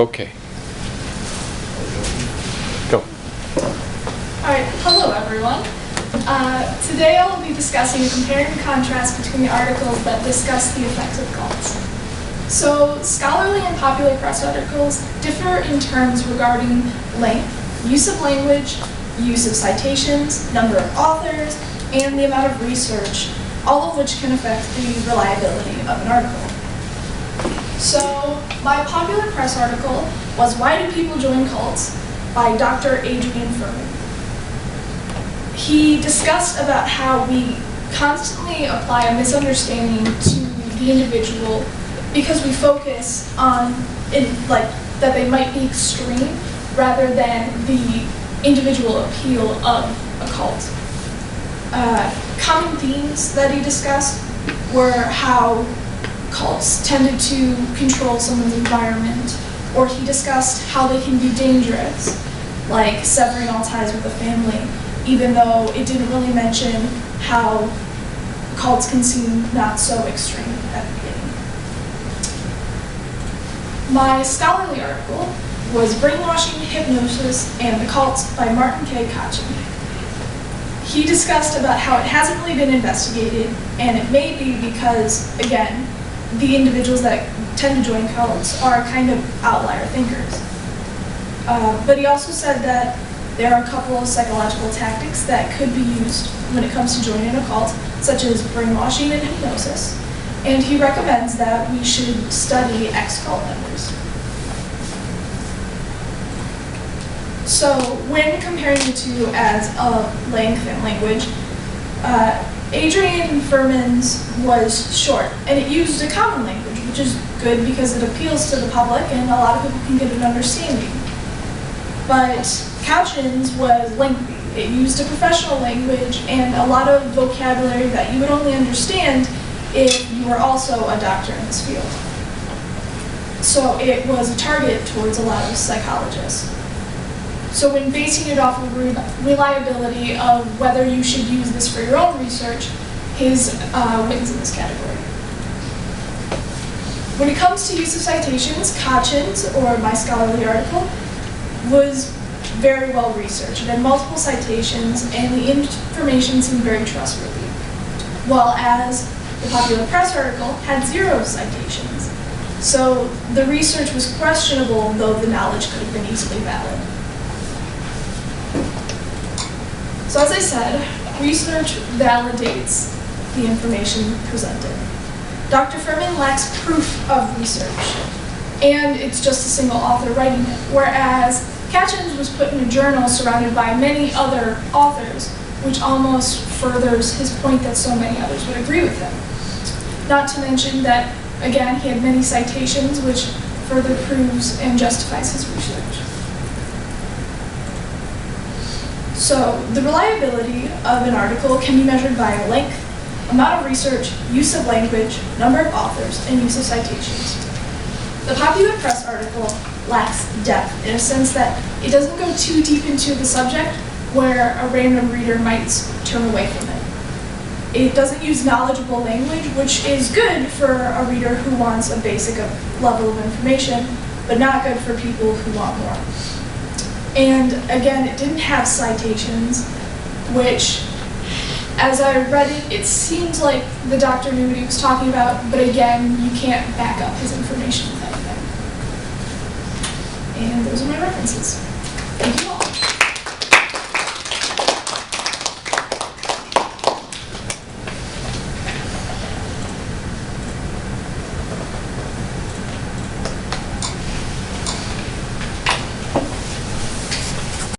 Okay. Go. Alright, hello everyone. Today I will be discussing a compare and contrast between the articles that discuss the effects of cults. So, scholarly and popular press articles differ in terms regarding length, use of language, use of citations, number of authors, and the amount of research, all of which can affect the reliability of an article. So, my popular press article was Why Do People Join Cults? By Dr. Adrian Furman. He discussed about how we constantly apply a misunderstanding to the individual because we focus on that they might be extreme rather than the individual appeal of a cult. Common themes that he discussed were how cults tended to control someone's environment, or he discussed how they can be dangerous, like severing all ties with the family, even though it didn't really mention how cults can seem not so extreme at the beginning. My scholarly article was Brainwashing, Hypnosis, and the Cults by Martin K. Kotchin. He discussed about how it hasn't really been investigated, and it may be because, again, the individuals that tend to join cults are kind of outlier thinkers. But he also said that there are a couple of psychological tactics that could be used when it comes to joining a cult, such as brainwashing and hypnosis. And he recommends that we should study ex-cult members. So when comparing the two as of length and language, Adrian Furman's was short, and it used a common language, which is good because it appeals to the public and a lot of people can get an understanding. But Kotchin's was lengthy. It used a professional language and a lot of vocabulary that you would only understand if you were also a doctor in this field. So it was a target towards a lot of psychologists. So when basing it off of reliability of whether you should use this for your own research, his wins in this category. When it comes to use of citations, Kotchin's, or my scholarly article, was very well researched. It had multiple citations, and the information seemed very trustworthy. While as the popular press article had 0 citations. So the research was questionable, though the knowledge could have been easily valid. So as I said, research validates the information presented. Dr. Furman lacks proof of research, and it's just a single author writing it, whereas Kotchin's was put in a journal surrounded by many other authors, which almost furthers his point that so many others would agree with him. Not to mention that, again, he had many citations, which further proves and justifies his research. So, the reliability of an article can be measured by length, amount of research, use of language, number of authors, and use of citations. The popular press article lacks depth in a sense that it doesn't go too deep into the subject where a random reader might turn away from it. It doesn't use knowledgeable language, which is good for a reader who wants a basic level of information, but not good for people who want more. And again, it didn't have citations, which, as I read it, it seemed like the doctor knew what he was talking about, but again, you can't back up his information with anything. And those are my references.